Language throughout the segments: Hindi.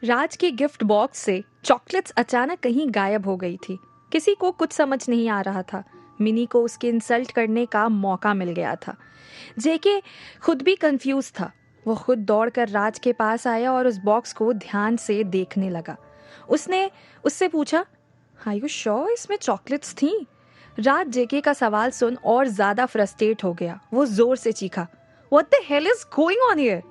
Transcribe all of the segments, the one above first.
राज के गिफ्ट बॉक्स से चॉकलेट्स अचानक कहीं गायब हो गई थी। किसी को कुछ समझ नहीं आ रहा था। मिनी को उसके इंसल्ट करने का मौका मिल गया था। जेके खुद भी कंफ्यूज था। वो खुद दौड़कर राज के पास आया और उस बॉक्स को ध्यान से देखने लगा। उसने उससे पूछा, आर यू श्योर इसमें चॉकलेट्स थी? राज जेके का सवाल सुन और ज्यादा फ्रस्ट्रेट हो गया। वो जोर से चीखा, what the hell is going on here?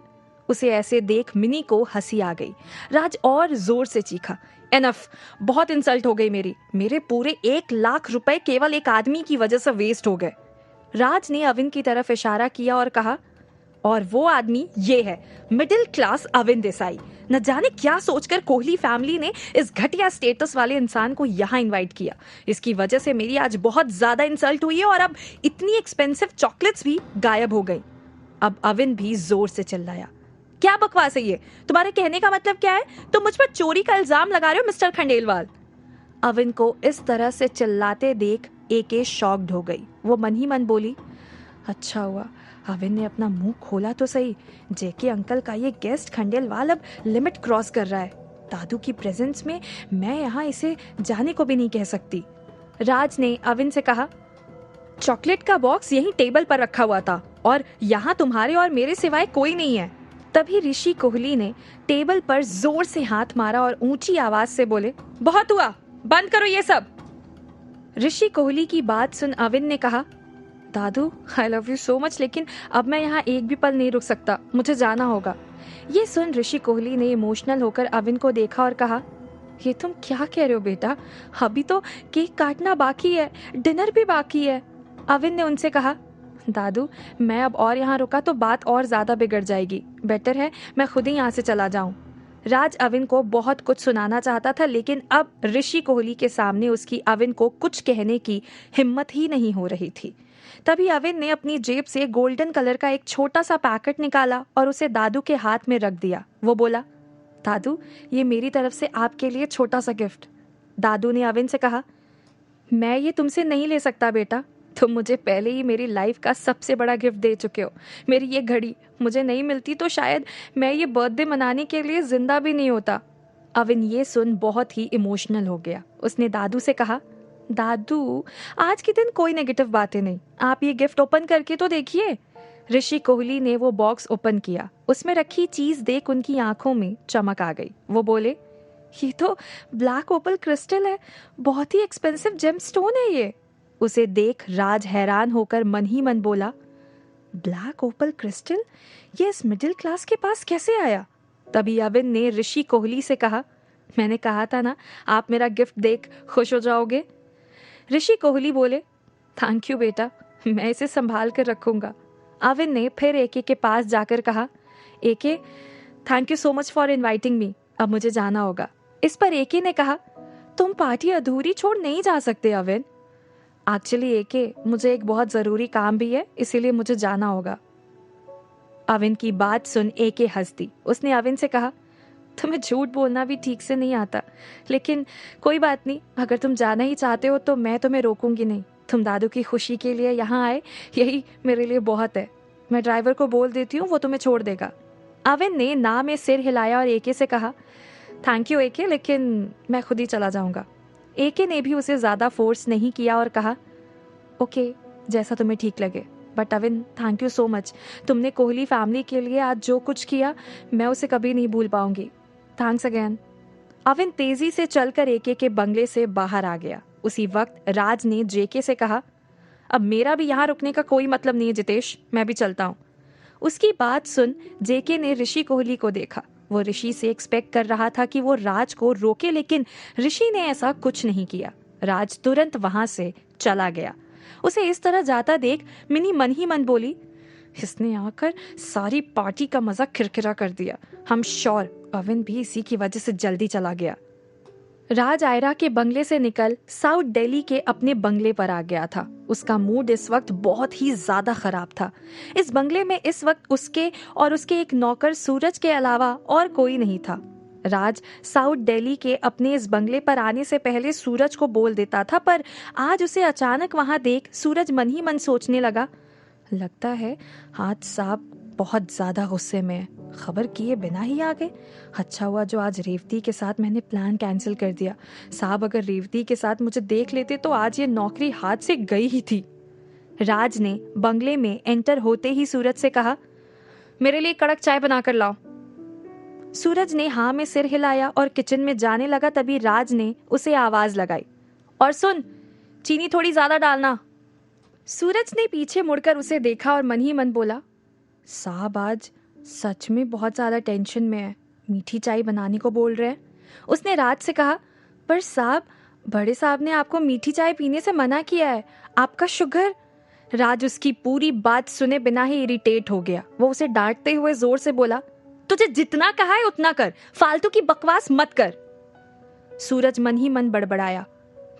उसे ऐसे देख मिनी को हंसी आ गई। राज और जोर से चीखा, एनफ, बहुत इंसल्ट हो गई मेरी। मेरे पूरे 1 लाख रुपए केवल एक आदमी की वजह से वेस्ट हो गए। राज ने अविन की तरफ इशारा किया और कहा, और वो आदमी ये है, मिडिल क्लास अविन देसाई। न जाने क्या सोचकर कोहली फैमिली ने इस घटिया स्टेटस वाले इंसान को यहाँ इनवाइट किया। इसकी वजह से मेरी आज बहुत ज्यादा इंसल्ट हुई है और अब इतनी एक्सपेंसिव चॉकलेट्स भी गायब हो गई। अब अविन भी जोर से चिल्लाया, क्या बकवास है ये? तुम्हारे कहने का मतलब क्या है? तुम मुझ पर चोरी का इल्जाम लगा रहे हो मिस्टर खंडेलवाल? अविन को इस तरह से चिल्लाते देख एके शॉक्ड हो गई। वो मन ही मन बोली, अच्छा हुआ अविन ने अपना मुंह खोला तो सही। जेके अंकल का ये गेस्ट खंडेलवाल अब लिमिट क्रॉस कर रहा है। दादू की प्रेजेंस में मैं यहाँ इसे जाने को भी नहीं कह सकती। राज ने अविन से कहा, चॉकलेट का बॉक्स यहीं टेबल पर रखा हुआ था और यहाँ तुम्हारे और मेरे सिवाय कोई नहीं है। तभी ऋषि कोहली ने टेबल पर जोर से हाथ मारा और ऊंची आवाज से बोले, बहुत हुआ, बंद करो ये सब। ऋषि कोहली की बात सुन अविन ने कहा, दादू I love you so much, लेकिन अब मैं यहाँ एक भी पल नहीं रुक सकता, मुझे जाना होगा। ये सुन ऋषि कोहली ने इमोशनल होकर अविन को देखा और कहा, ये तुम क्या कह रहे हो बेटा? अभी तो केक काटना बाकी है, डिनर भी बाकी है। अविन ने उनसे कहा, दादू मैं अब और यहाँ रुका तो बात और ज्यादा बिगड़ जाएगी। बेटर है मैं खुद ही यहाँ से चला जाऊं। राज अविन को बहुत कुछ सुनाना चाहता था, लेकिन अब ऋषि कोहली के सामने उसकी अविन को कुछ कहने की हिम्मत ही नहीं हो रही थी। तभी अविन ने अपनी जेब से गोल्डन कलर का एक छोटा सा पैकेट निकाला और उसे दादू के हाथ में रख दिया। वो बोला, दादू ये मेरी तरफ से आपके लिए छोटा सा गिफ्ट। दादू ने अविन से कहा, मैं ये तुमसे नहीं ले सकता बेटा, तुम मुझे पहले ही मेरी लाइफ का सबसे बड़ा गिफ्ट दे चुके हो। मेरी ये घड़ी मुझे नहीं मिलती तो शायद मैं ये बर्थडे मनाने के लिए जिंदा भी नहीं होता। अविन ये सुन बहुत ही इमोशनल हो गया। उसने दादू से कहा, दादू आज के दिन कोई नेगेटिव बातें नहीं, आप ये गिफ्ट ओपन करके तो देखिए। ऋषि कोहली ने वो बॉक्स ओपन किया। उसमें रखी चीज देख उनकी आंखों में चमक आ गई। वो बोले, ये तो ब्लैक ओपल क्रिस्टल है, बहुत ही एक्सपेंसिव जेमस्टोन है ये। उसे देख राज हैरान होकर मन ही मन बोला, ब्लैक ओपल क्रिस्टल ये इस मिडिल क्लास के पास कैसे आया? तभी अविन ने ऋषि कोहली से कहा, मैंने कहा था ना आप मेरा गिफ्ट देख खुश हो जाओगे। ऋषि कोहली बोले, थैंक यू बेटा, मैं इसे संभाल कर रखूंगा। अविन ने फिर एके के पास जाकर कहा, AK thank you so much for inviting me, अब मुझे जाना होगा। इस पर एके ने कहा, तुम पार्टी अधूरी छोड़ नहीं जा सकते अविन। एक्चुअली एके मुझे एक बहुत जरूरी काम भी है, इसीलिए मुझे जाना होगा। अविन की बात सुन एके हंस दी। उसने अविन से कहा, तुम्हें झूठ बोलना भी ठीक से नहीं आता, लेकिन कोई बात नहीं, अगर तुम जाना ही चाहते हो तो मैं तुम्हें रोकूंगी नहीं। तुम दादू की खुशी के लिए यहाँ आए, यही मेरे लिए बहुत है। मैं ड्राइवर को बोल देती हूँ, वो तुम्हें छोड़ देगा। अविन ने ना में सिर हिलाया और एके से कहा, थैंक यू एके, लेकिन मैं खुद ही चला जाऊंगा। एके ने भी उसे ज्यादा फोर्स नहीं किया और कहा, ओके जैसा तुम्हें ठीक लगे, but Avin thank you so much. तुमने कोहली फैमिली के लिए आज जो कुछ किया मैं उसे कभी नहीं भूल पाऊंगी। Thanks again. अविन तेजी से चलकर एके के बंगले से बाहर आ गया। उसी वक्त राज ने जेके से कहा, अब मेरा भी यहाँ रुकने का कोई मतलब नहीं है जितेश, मैं भी चलता हूँ। उसकी बात सुन जेके ने ऋषि कोहली को देखा। वो ऋषि से एक्सपेक्ट कर रहा था कि वो राज को रोके, लेकिन ऋषि ने ऐसा कुछ नहीं किया। राज तुरंत वहां से चला गया। उसे इस तरह जाता देख मिनी मन ही मन बोली, इसने आकर सारी पार्टी का मजा किरकिरा कर दिया। हम श्योर अविन भी इसी की वजह से जल्दी चला गया। राज आयरा के बंगले से निकल साउथ दिल्ली के अपने बंगले पर आ गया था। उसका मूड इस वक्त बहुत ही ज्यादा खराब था। इस बंगले में इस वक्त उसके और उसके एक नौकर सूरज के अलावा और कोई नहीं था। राज साउथ दिल्ली के अपने इस बंगले पर आने से पहले सूरज को बोल देता था, पर आज उसे अचानक वहां देख सूरज मन ही मन सोचने लगा, लगता है आज साहब बहुत ज़्यादा गुस्से में है, खबर किए बिना ही आ गए। अच्छा हुआ जो आज रेवती के साथ मैंने प्लान कैंसिल कर दिया। साहब अगर रेवती के साथ मुझे देख लेते तो आज ये नौकरी हाथ से गई ही थी। राज ने बंगले में एंटर होते ही सूरज से कहा, मेरे लिए कड़क चाय बनाकर लाओ। सूरज ने हाँ में सिर हिलाया और किचन में जाने लगा। तभी राज ने उसे आवाज लगाई, और सुन, चीनी थोड़ी ज्यादा डालना। सूरज ने पीछे मुड़कर उसे देखा और मन ही मन बोला, साहब आज सच में बहुत ज्यादा टेंशन में है, मीठी चाय बनाने को बोल रहे हैं। उसने राज से कहा, पर साहब, बड़े साहब ने आपको मीठी चाय पीने से मना किया है, आपका शुगर। राज उसकी पूरी बात सुने बिना ही इरिटेट हो गया। वो उसे डांटते हुए जोर से बोला, तुझे जितना कहा है उतना कर, फालतू की बकवास मत कर। सूरज मन ही मन बड़बड़ाया,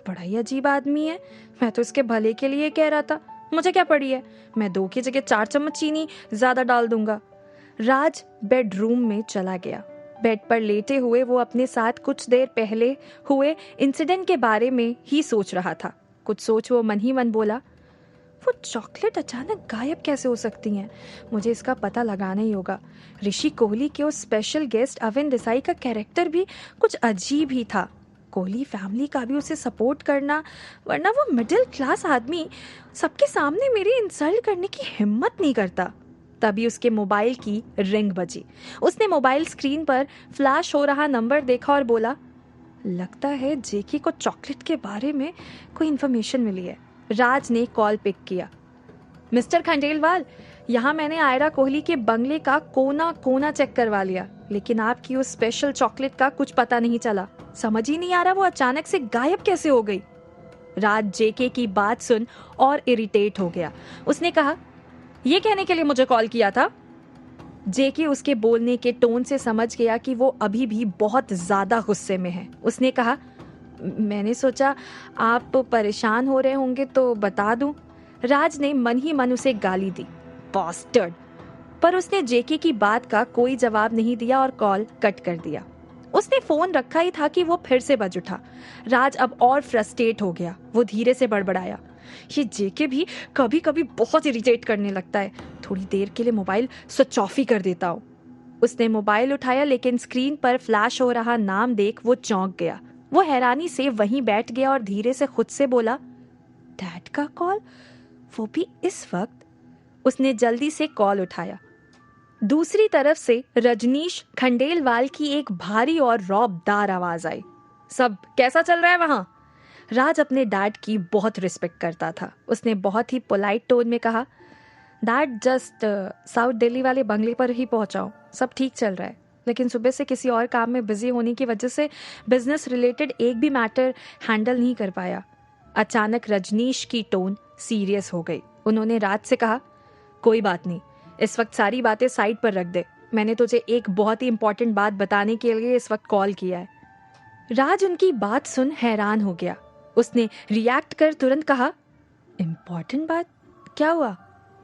बड़ा ही अजीब आदमी है, मैं तो इसके भले के लिए कह रहा था, मुझे क्या पड़ी है, मैं 2 की जगह 4 चम्मच चीनी ज्यादा डाल दूंगा। राज बेडरूम में चला गया। बेड पर लेटे हुए वो अपने साथ कुछ देर पहले हुए इंसिडेंट के बारे में ही सोच रहा था। कुछ सोच वो मन ही मन बोला, वो चॉकलेट अचानक गायब कैसे हो सकती हैं? मुझे इसका पता लगाना ही होगा। ऋषि कोहली के उस स्पेशल गेस्ट अविन देसाई का कैरेक्टर भी कुछ अजीब ही था। कोहली फैमिली का भी उसे सपोर्ट करना, वरना वो मिडिल क्लास आदमी सबके सामने मेरी इंसल्ट करने की हिम्मत नहीं करता। तभी उसके मोबाइल की रिंग बजी। उसने मोबाइल स्क्रीन पर फ्लैश हो रहा नंबर देखा और बोला, लगता है जेकी को चॉकलेट के बारे में कोई इन्फॉर्मेशन मिली है। राज ने कॉल पिक किया। मिस्टर खंडेलवाल, यहाँ मैंने आयरा कोहली के बंगले का कोना कोना चेक करवा लिया, लेकिन आपकी उस स्पेशल चॉकलेट का कुछ पता नहीं चला। समझ ही नहीं आ रहा वो अचानक से गायब कैसे हो गई। राज जेके की बात सुन और इरिटेट हो गया। उसने कहा, ये कहने के लिए मुझे कॉल किया था? जेके उसके बोलने के टोन से समझ गया कि वो अभी भी बहुत ज्यादा गुस्से में है। उसने कहा, मैंने सोचा आप परेशान हो रहे होंगे तो बता दूं। राज ने मन ही मन उसे गाली दी, बास्टर्ड। पर उसने जेके की बात का कोई जवाब नहीं दिया और कॉल कट कर दिया। उसने फोन रखा ही था कि वो फिर से बज उठा। राज अब और फ्रस्ट्रेट हो गया। वो धीरे से बड़बड़ाया, ये जेके भी कभी कभी बहुत इरिटेट करने लगता है, थोड़ी देर के लिए मोबाइल स्विच ऑफ ही कर देता हूँ। उसने मोबाइल उठाया, लेकिन स्क्रीन पर फ्लैश हो रहा नाम देख वो चौंक गया। वो हैरानी से वहीं बैठ गया और धीरे से खुद से बोला, डैड का कॉल, वो भी इस वक्त? उसने जल्दी से कॉल उठाया। दूसरी तरफ से रजनीश खंडेलवाल की एक भारी और रौबदार आवाज आई, सब कैसा चल रहा है वहां? राज अपने डैड की बहुत रिस्पेक्ट करता था। उसने बहुत ही पोलाइट टोन में कहा, डैड जस्ट साउथ दिल्ली वाले बंगले पर ही पहुंचाओ, सब ठीक चल रहा है, लेकिन सुबह से किसी और काम में बिजी होने की वजह से बिजनेस रिलेटेड एक भी मैटर हैंडल नहीं कर पाया। अचानक रजनीश की टोन सीरियस हो गई। उन्होंने राज से कहा, कोई बात नहीं, इस वक्त सारी बातें साइड पर रख दे, मैंने तुझे एक बहुत ही इंपॉर्टेंट बात बताने के लिए इस वक्त कॉल किया है। राज उनकी बात सुन हैरान हो गया। उसने रिएक्ट कर तुरंत कहा, इंपॉर्टेंट बात? क्या हुआ?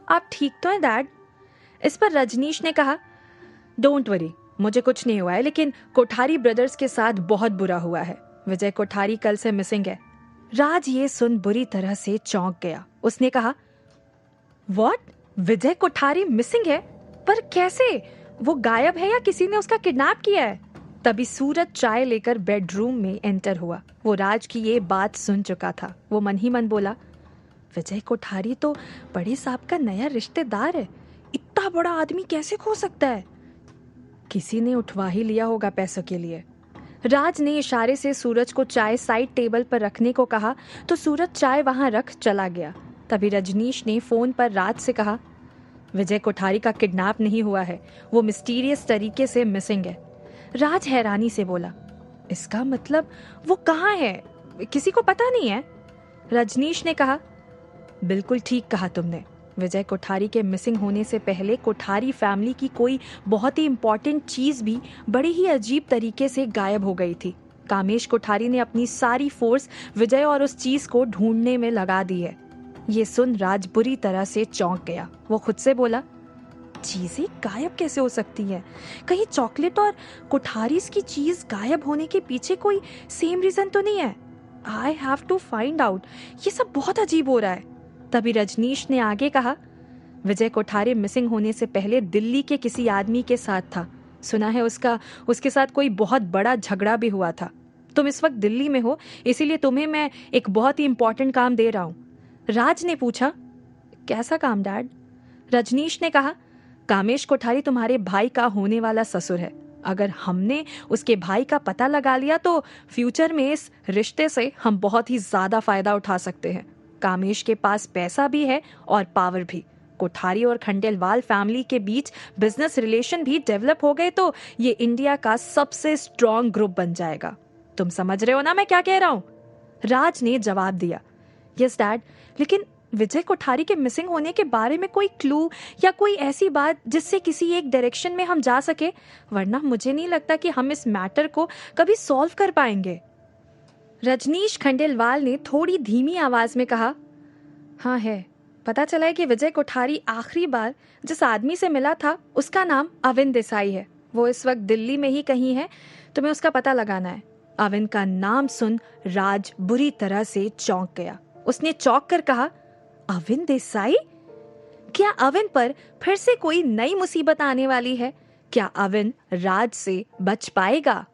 आप ठीक तो हैं डैड? इस पर रजनीश ने कहा, डोंट वरी, मुझे कुछ नहीं हुआ है, लेकिन कोठारी ब्रदर्स के साथ बहुत बुरा हुआ है। विजय कोठारी कल से मिसिंग है। राज ये सुन बुरी तरह से चौंक गया। उसने कहा, व्हाट? विजय कोठारी मिसिंग है? पर कैसे? वो गायब है या किसी ने उसका किडनैप किया है? तभी सूरज चाय लेकर बेडरूम में एंटर हुआ। वो राज की ये बात सुन चुका था। वो मन ही मन बोला, विजय कोठारी तो बड़े साहब का नया रिश्तेदार है, इतना बड़ा आदमी कैसे खो सकता है? किसी ने उठवा ही लिया होगा पैसों के लिए। राज ने इशारे से सूरज को चाय साइड टेबल पर रखने को कहा तो सूरज चाय वहां रख चला गया। तभी रजनीश ने फोन पर राज से कहा, विजय कोठारी का किडनैप नहीं हुआ है, वो मिस्टीरियस तरीके से मिसिंग है। राज हैरानी से बोला, इसका मतलब वो कहाँ है? किसी को पता नहीं है? रजनीश ने कहा, बिल्कुल ठीक कहा तुमने। विजय कोठारी के मिसिंग होने से पहले कोठारी फैमिली की कोई बहुत ही इंपॉर्टेंट चीज भी बड़ी ही अजीब तरीके से गायब हो गई थी। कामेश कोठारी ने अपनी सारी फोर्स विजय और उस चीज को ढूंढने में लगा दी है। ये सुन राज बुरी तरह से चौंक गया। वो खुद से बोला, चीजें गायब कैसे हो सकती हैं? कहीं चॉकलेट और कोठारीज की चीज गायब होने के पीछे कोई सेम रीजन तो नहीं है? I have to find out. ये सब बहुत अजीब हो रहा है। तभी रजनीश ने आगे कहा, विजय कोठारी मिसिंग होने से पहले दिल्ली के किसी आदमी के साथ था। सुना है उसके साथ कोई बहुत बड़ा झगड़ा भी हुआ था। तुम इस वक्त दिल्ली में हो, इसीलिए तुम्हें मैं एक बहुत ही इंपॉर्टेंट काम दे रहा हूं। राज ने पूछा, कैसा काम डैड? रजनीश ने कहा, कामेश कोठारी तुम्हारे भाई का होने वाला ससुर है। अगर हमने उसके भाई का पता लगा लिया तो फ्यूचर में इस रिश्ते से हम बहुत ही ज्यादा फायदा उठा सकते हैं। कामेश के पास पैसा भी है और पावर भी। कोठारी और खंडेलवाल फैमिली के बीच बिजनेस रिलेशन भी डेवलप हो गए तो ये इंडिया का सबसे स्ट्रॉन्ग ग्रुप बन जाएगा। तुम समझ रहे हो ना मैं क्या कह रहा हूं? राज ने जवाब दिया, यस डैड, लेकिन विजय कोठारी के मिसिंग होने के बारे में कोई क्लू या कोई ऐसी बात जिससे किसी एक डायरेक्शन में हम जा सके, वरना मुझे नहीं लगता कि हम इस मैटर को कभी सॉल्व कर पाएंगे। रजनीश खंडेलवाल ने थोड़ी धीमी आवाज में कहा, हाँ है। पता चला है कि विजय कोठारी आखिरी बार जिस आदमी से मिला था उसका नाम अविन देसाई है। वो इस वक्त दिल्ली में ही कहीं है, तुम्हें उसका पता लगाना है। अविन का नाम सुन राज बुरी तरह से चौंक गया। उसने चौंक कर कहा, अविन देसाई? क्या अविन पर फिर से कोई नई मुसीबत आने वाली है? क्या अविन राज से बच पाएगा?